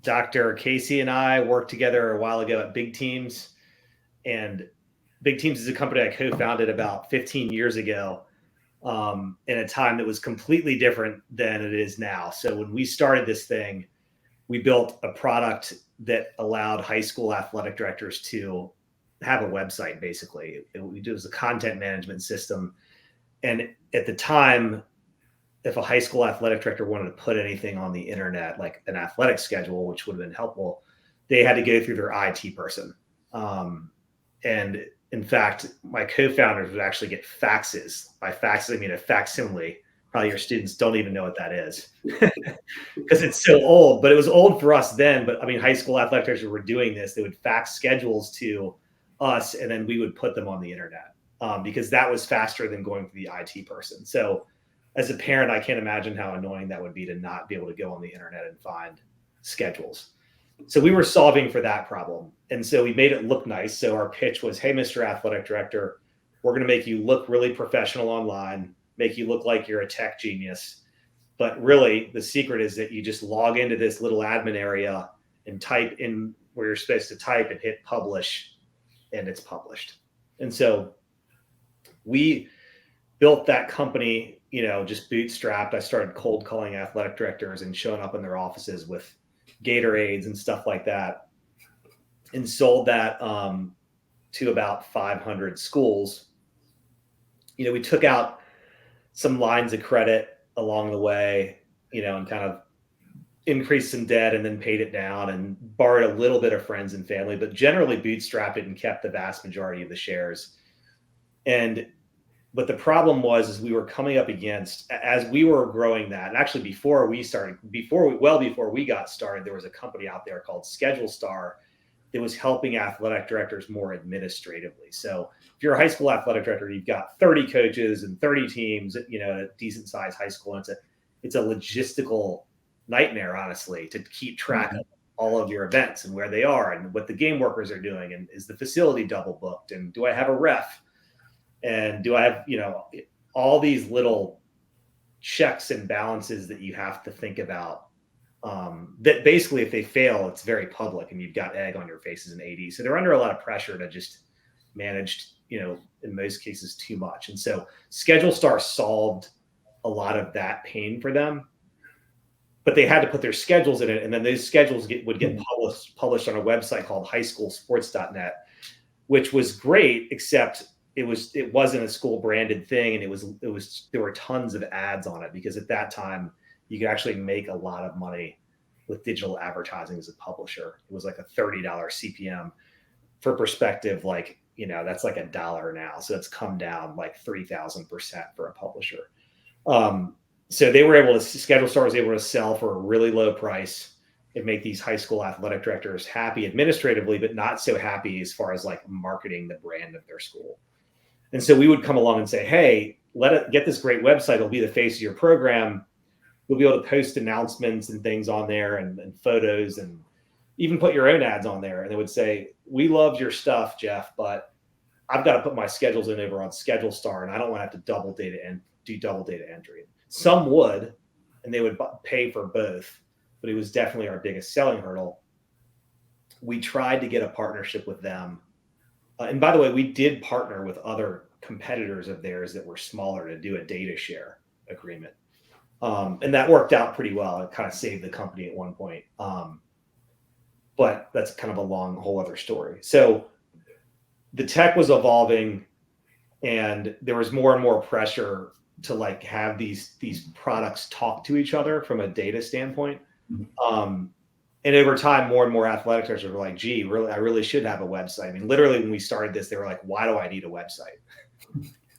Dr. Casey and I worked together a while ago at BigTeams, and BigTeams is a company I co-founded about 15 years ago, in a time that was completely different than it is now. So when we started this thing, we built a product that allowed high school athletic directors to have a website. Basically, it was a content management system. And at the time, if a high school athletic director wanted to put anything on the internet, like an athletic schedule, which would have been helpful, they had to go through their IT person. And in fact, my co-founders would actually get faxes. By faxes, I mean a facsimile. Probably your students don't even know what that is because it's so old, but it was old for us then. But I mean, high school athletic directors were doing this. They would fax schedules to us, and then we would put them on the internet because that was faster than going to the IT person. So as a parent, I can't imagine how annoying that would be to not be able to go on the internet and find schedules. So we were solving for that problem. And so we made it look nice. So our pitch was, hey, Mr. Athletic Director, we're going to make you look really professional online, make you look like you're a tech genius. But really, the secret is that you just log into this little admin area and type in where you're supposed to type and hit publish, and it's published. And so we built that company, just bootstrapped. I started cold calling athletic directors and showing up in their offices with Gatorades and stuff like that, and sold that to about 500 schools. We took out some lines of credit along the way, and kind of increased some debt and then paid it down and borrowed a little bit of friends and family, but generally bootstrapped it and kept the vast majority of the shares. But the problem was we were coming up against, as we were growing that, and actually before we got started, there was a company out there called Schedule Star that was helping athletic directors more administratively. So if you're a high school athletic director, you've got 30 coaches and 30 teams, at a decent sized high school. And it's a logistical nightmare, honestly, to keep track of all of your events and where they are and what the game workers are doing. And is the facility double booked? And do I have a ref? And do I have, all these little checks and balances that you have to think about, that basically if they fail, it's very public and you've got egg on your faces and AD. So they're under a lot of pressure to just manage, in most cases too much. And so Schedule Star solved a lot of that pain for them, but they had to put their schedules in it. And then those schedules would get published on a website called highschoolsports.net, which was great, except it wasn't a school branded thing. And there were tons of ads on it because at that time you could actually make a lot of money with digital advertising as a publisher. It was like a $30 CPM. For perspective, that's like $1 now. So it's come down like 3,000% for a publisher. So they were able to, Schedule Star was able to sell for a really low price and make these high school athletic directors happy administratively, but not so happy as far as like marketing the brand of their school. And so we would come along and say, hey, get this great website. It'll be the face of your program. You'll be able to post announcements and things on there and photos and even put your own ads on there. And they would say, we love your stuff, Jeff, but I've got to put my schedules in over on Schedule Star and I don't want to have to do double data entry. Some would, and they would pay for both, but it was definitely our biggest selling hurdle. We tried to get a partnership with them. And by the way, we did partner with other competitors of theirs that were smaller to do a data share agreement. And that worked out pretty well. It kind of saved the company at one point. But that's kind of a long whole other story. So the tech was evolving and there was more and more pressure to like have these products talk to each other from a data standpoint. And over time, more and more athletic directors were like, gee, really, I really should have a website. I mean, literally when we started this, they were like, why do I need a website?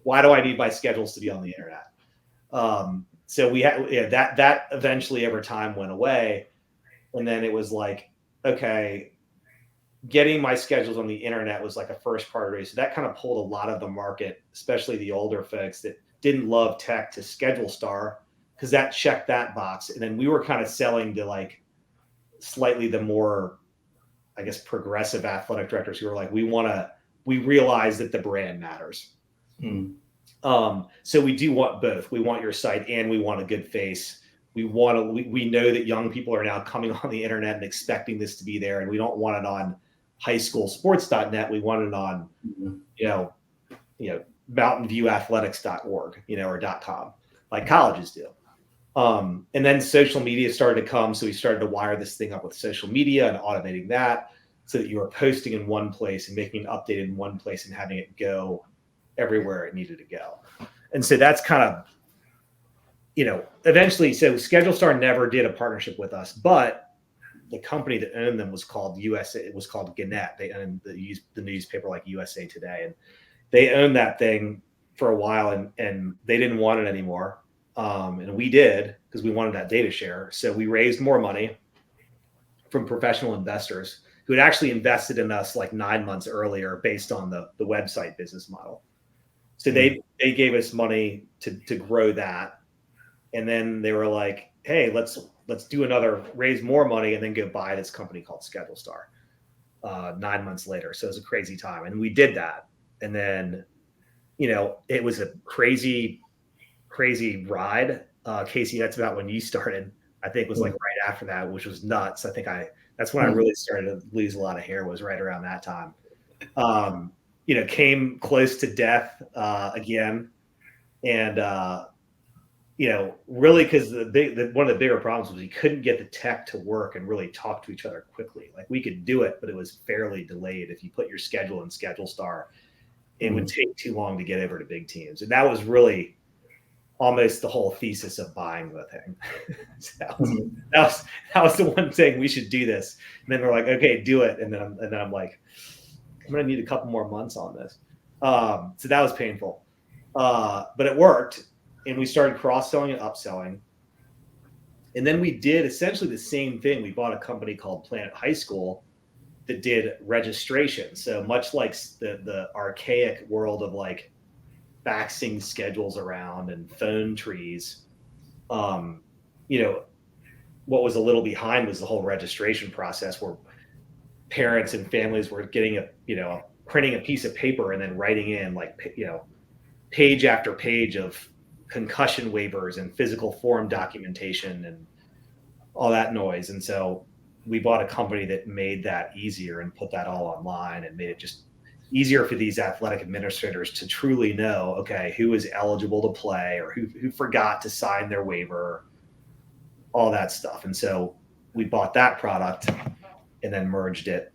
Why do I need my schedules to be on the internet? So we had that eventually over time went away. And then it was like, okay, getting my schedules on the internet was like a first priority. So that kind of pulled a lot of the market, especially the older folks that didn't love tech, to Schedule Star, because that checked that box. And then we were kind of selling to like slightly the more, I guess, progressive athletic directors who were like, we realize that the brand matters. So we do want both. We want your site and we want a good face. we know that young people are now coming on the internet and expecting this to be there, and we don't want it on highschoolsports.net. We want it on, mountainviewathletics.org, or .com, like colleges do. And then social media started to come. So we started to wire this thing up with social media and automating that so that you were posting in one place and making it updated in one place and having it go everywhere it needed to go. And so that's kind of, eventually, so Schedule Star never did a partnership with us, but the company that owned them was called USA. It was called Gannett. They owned the newspaper like USA Today, and they owned that thing for a while, and they didn't want it anymore. And we did, because we wanted that data share. So we raised more money from professional investors who had actually invested in us like 9 months earlier based on the website business model. So they gave us money to grow that. And then they were like, hey, let's raise more money and then go buy this company called Schedule Star 9 months later. So it was a crazy time. And we did that. And then, it was a crazy ride. Casey, that's about when you started. I think it was like right after that, which was nuts. I think that's when I really started to lose a lot of hair, was right around that time. Came close to death again. And, really, because one of the bigger problems was we couldn't get the tech to work and really talk to each other quickly. Like we could do it, but it was fairly delayed. If you put your schedule in Schedule Star, it would take too long to get over to BigTeams. And that was really almost the whole thesis of buying the thing. So that was the one thing, we should do this. And then we're like, okay, do it. And then I'm like, I'm going to need a couple more months on this. So that was painful. But it worked. And we started cross-selling and upselling. And then we did essentially the same thing. We bought a company called Planet High School that did registration. So much like the archaic world of like faxing schedules around and phone trees, what was a little behind was the whole registration process, where parents and families were getting printing a piece of paper and then writing in page after page of concussion waivers and physical form documentation and all that noise. And so we bought a company that made that easier and put that all online and made it just easier for these athletic administrators to truly know, okay, who is eligible to play or who forgot to sign their waiver, all that stuff. And so we bought that product and then merged it.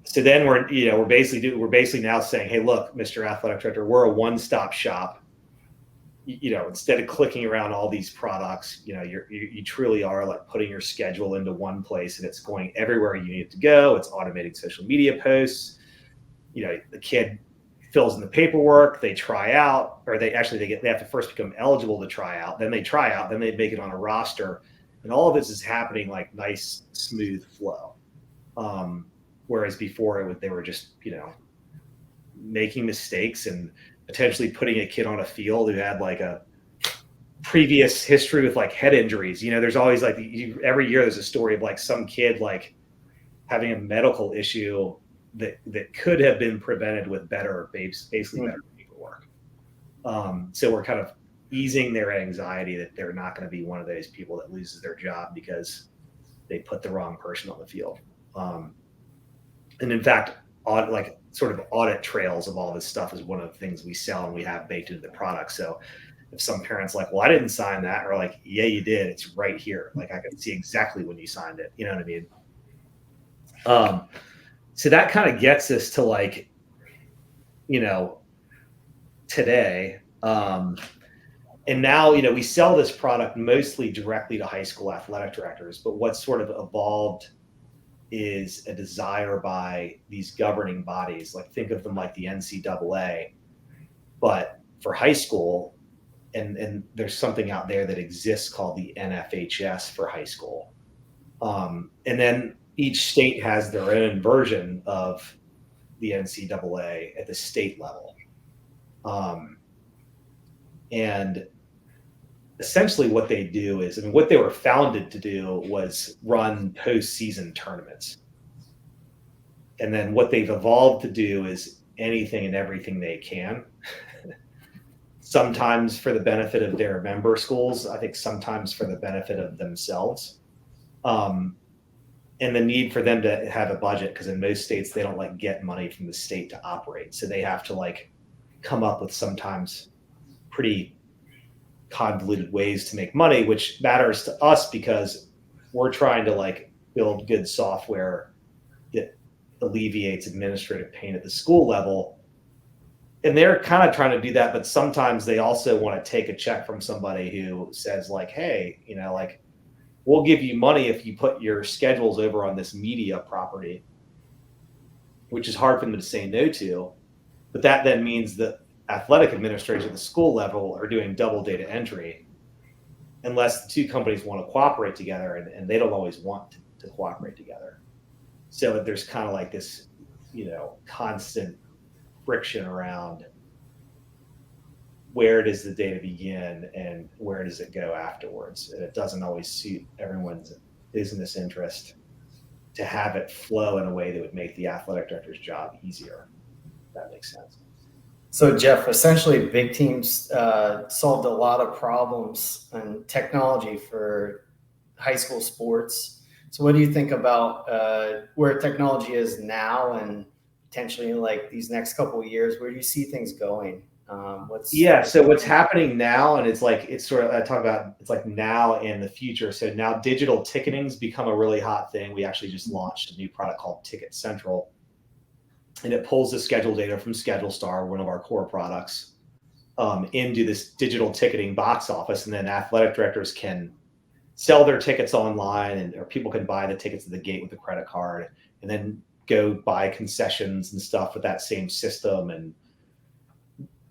So then we're basically now saying, hey, look, Mr. Athletic Director, we're a one-stop shop. Instead of clicking around all these products, you truly are like putting your schedule into one place, and it's going everywhere you need it to go. It's automating social media posts. The kid fills in the paperwork, they try out, or they have to first become eligible to try out. Then they try out, then they make it on a roster, and all of this is happening like nice, smooth flow. Whereas before they were just, making mistakes and potentially putting a kid on a field who had like a previous history with like head injuries. There's always like every year there's a story of like some kid like having a medical issue that could have been prevented with better paperwork. So we're kind of easing their anxiety that they're not going to be one of those people that loses their job because they put the wrong person on the field. And in fact, audit trails of all this stuff is one of the things we sell and we have baked into the product. So if some parents like, well, I didn't sign that, or like, yeah, you did, it's right here. Like I can see exactly when you signed it. You know what I mean? So that kind of gets us to like, today. And now, we sell this product mostly directly to high school athletic directors, but what's sort of evolved is a desire by these governing bodies. Like think of them like the NCAA, but for high school, and there's something out there that exists called the NFHS for high school. And then each state has their own version of the NCAA at the state level. And essentially what they do is, what they were founded to do was run postseason tournaments. And then what they've evolved to do is anything and everything they can. sometimes for the benefit of their member schools, I think sometimes for the benefit of themselves. And the need for them to have a budget, because in most states they don't like get money from the state to operate. So they have to like come up with sometimes pretty convoluted ways to make money, which matters to us because we're trying to like build good software that alleviates administrative pain at the school level. And they're kind of trying to do that, but sometimes they also want to take a check from somebody who says like, hey, you know, like, we'll give you money if you put your schedules over on this media property, which is hard for them to say no to. But that then means that athletic administrators at the school level are doing double data entry unless the two companies want to cooperate together, and they don't always want to cooperate together. So there's kind of like this, you know, constant friction around where does the data begin and where does it go afterwards? And it doesn't always suit everyone's business interest to have it flow in a way that would make the athletic director's job easier. If that makes sense. So Jeff, essentially BigTeams solved a lot of problems and technology for high school sports. So what do you think about where technology is now and potentially in like these next couple of years? Where do you see things going? So what's happening now, and it's like, it's sort of, I talk about, it's like now and the future. So now digital ticketing's become a really hot thing. We actually just launched a new product called Ticket Central, and it pulls the schedule data from Schedule Star, one of our core products, into this digital ticketing box office. And then athletic directors can sell their tickets online, or people can buy the tickets at the gate with a credit card and then go buy concessions and stuff with that same system. And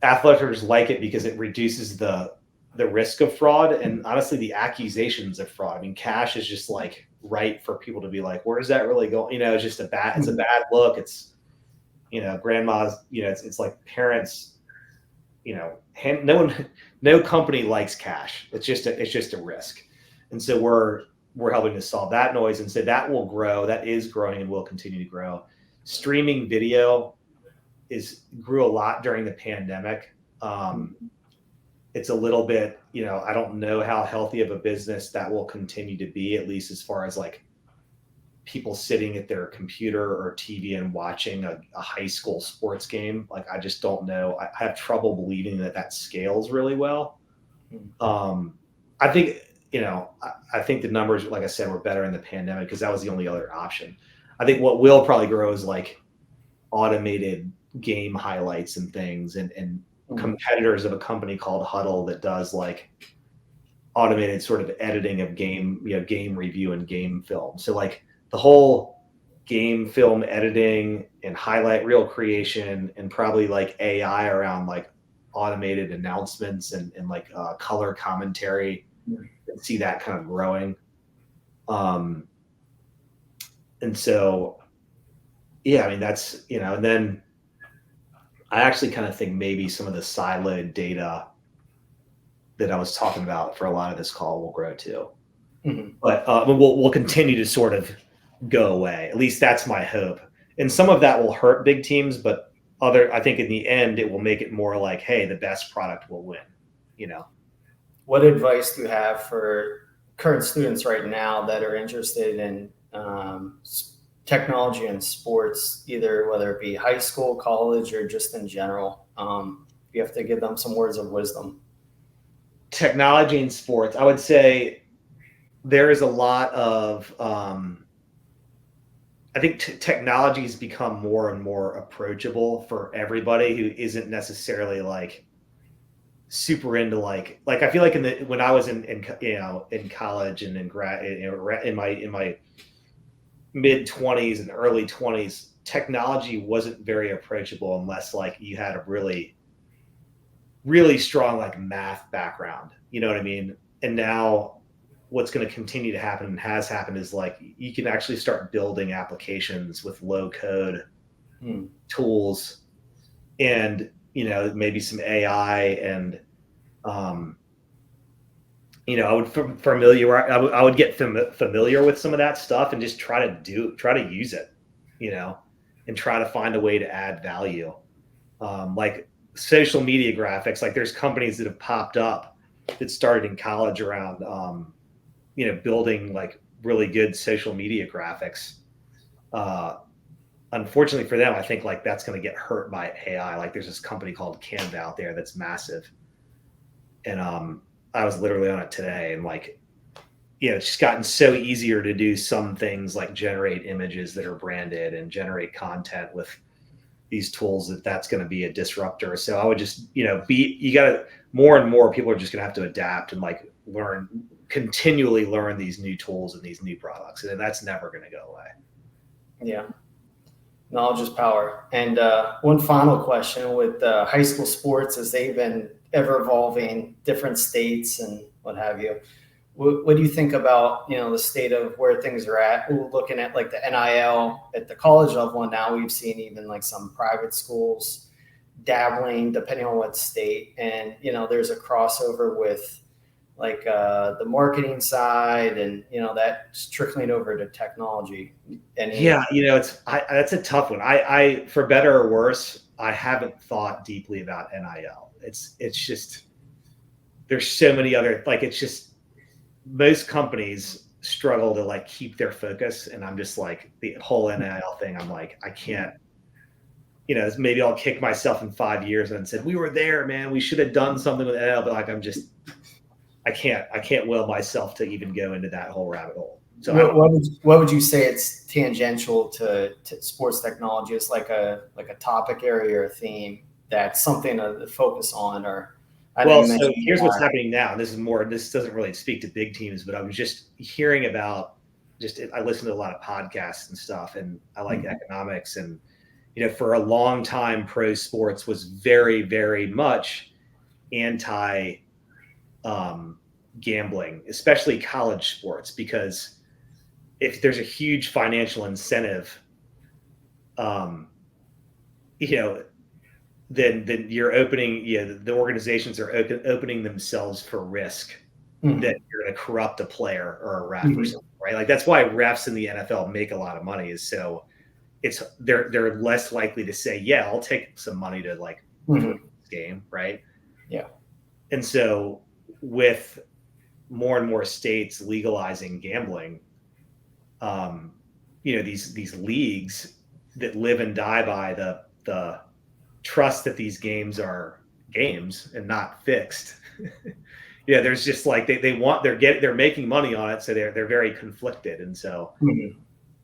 athletes like it because it reduces the risk of fraud and honestly the accusations of fraud. I mean, cash is just like right for people to be like, where's that really going? You know, it's just a bad look. It's, you know, grandma's, you know, it's like parents, you know, no company likes cash. It's just a risk. And so we're helping to solve that noise. And so that will grow. That is growing and will continue to grow. Streaming video grew a lot during the pandemic. It's a little bit, you know, I don't know how healthy of a business that will continue to be, at least as far as like people sitting at their computer or TV and watching a high school sports game. Like, I just don't know. I have trouble believing that scales really well. I think, you know, I think the numbers, like I said, were better in the pandemic because that was the only other option. I think what will probably grow is like automated game highlights and things, and competitors of a company called Huddle that does like automated sort of editing of game review and game film. So like the whole game film editing and highlight reel creation, and probably like AI around like automated announcements and like color commentary, and see that kind of growing. And so, yeah, I mean, that's, you know, and then I actually kind of think maybe some of the siloed data that I was talking about for a lot of this call will grow too. But we'll continue to sort of go away. At least that's my hope. And some of that will hurt BigTeams, but I think in the end, it will make it more like, hey, the best product will win, you know? What advice do you have for current students right now that are interested in technology and sports, either whether it be high school, college, or just in general? You have to give them some words of wisdom. Technology and sports, I would say there is a lot of, I think technology has become more and more approachable for everybody who isn't necessarily like super into like I feel like when I was in college and in grad, in my mid 20s and early 20s, technology wasn't very approachable unless like you had a really, really strong like math background, you know what I mean? And now what's going to continue to happen and has happened is like you can actually start building applications with low code tools, and you know, maybe some AI, and you know, I would get familiar with some of that stuff and just try to use it, you know, and try to find a way to add value. Like social media graphics. Like there's companies that have popped up that started in college around, building like really good social media graphics. Unfortunately for them, I think like that's going to get hurt by AI. Like there's this company called Canva out there that's massive. And I was literally on it today, and like, it's just gotten so easier to do some things like generate images that are branded and generate content with these tools that's going to be a disruptor. So I would just, more and more people are just going to have to adapt and like continually learn these new tools and these new products. And that's never going to go away. Yeah. Knowledge is power. And one final question with high school sports, as they've been ever evolving, different states and what have you. What do you think about, the state of where things are at? We're looking at like the NIL at the college level, and now we've seen even like some private schools dabbling, depending on what state. And, there's a crossover with like the marketing side, and, that's trickling over to technology. And that's a tough one. I, for better or worse, I haven't thought deeply about NIL. It's just, there's so many other, like, it's just, most companies struggle to like keep their focus. And I'm just like, the whole NIL thing, I'm like, I can't, maybe I'll kick myself in 5 years and said, we were there, man, we should have done something with NIL. But like, I can't will myself to even go into that whole rabbit hole. So what would you say it's tangential to sports technology? It's like a topic area or a theme that's something to focus on, or so here's what's happening now. This doesn't really speak to big teams, but I was just hearing about, I listen to a lot of podcasts and stuff, and I like economics. And, for a long time, pro sports was very, very much anti gambling, especially college sports, because if there's a huge financial incentive, then you're opening, the organizations are opening themselves for risk that you're going to corrupt a player or a ref or something, right? Like that's why refs in the NFL make a lot of money, is so they're less likely to say, yeah, I'll take some money to like this game, right? Yeah. And so with more and more states legalizing gambling, these leagues that live and die by the trust that these games are games and not fixed. There's just like they're making money on it, so they're very conflicted. And so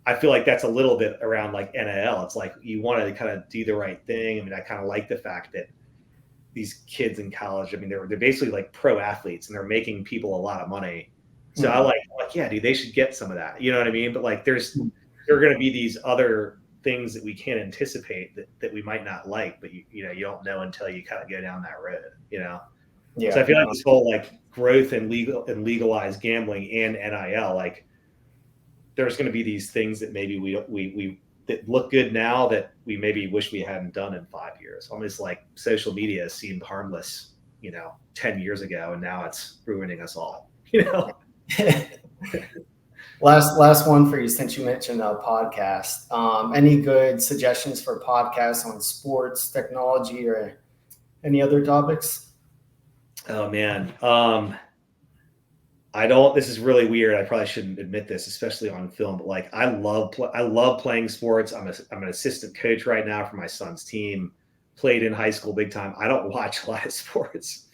I feel like that's a little bit around like NIL. It's like you want to kind of do the right thing. I mean, I kind of like the fact that these kids in college, I mean, they're basically like pro athletes, and they're making people a lot of money. So I like, yeah, dude, they should get some of that. You know what I mean? But like there are going to be these other things that we can't anticipate that we might not like, but you don't know until you kind of go down that road, Yeah. So I feel like this whole like growth and legalized gambling and NIL, like there's going to be these things that maybe we that look good now that we maybe wish we hadn't done in 5 years. Almost like social media seemed harmless, 10 years ago, and now it's ruining us all, Last one for you, since you mentioned a podcast. Any good suggestions for podcasts on sports, technology, or any other topics? Oh man, this is really weird. I probably shouldn't admit this, especially on film, but like I love playing sports. I'm an assistant coach right now for my son's team. Played in high school big time. I don't watch a lot of sports,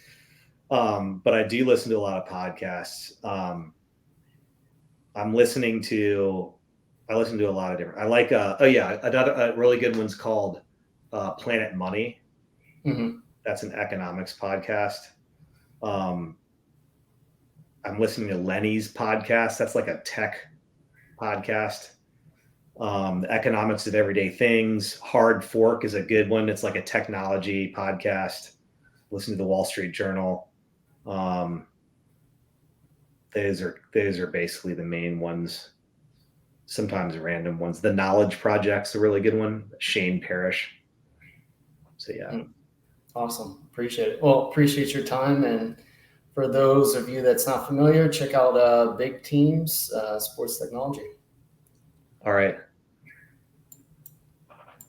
but I do listen to a lot of podcasts. I listen to a lot of different. I like another really good one's called Planet Money. That's an economics podcast. I'm listening to Lenny's podcast. That's like a tech podcast. The Economics of Everyday Things. Hard Fork is a good one. It's like a technology podcast. Listen to the Wall Street Journal. Those are basically the main ones. Sometimes random ones. The Knowledge Project's a really good one. Shane Parrish. So yeah. Awesome. Appreciate it. Well, appreciate your time. And for those of you that's not familiar, check out BigTeams Sports Technology. All right.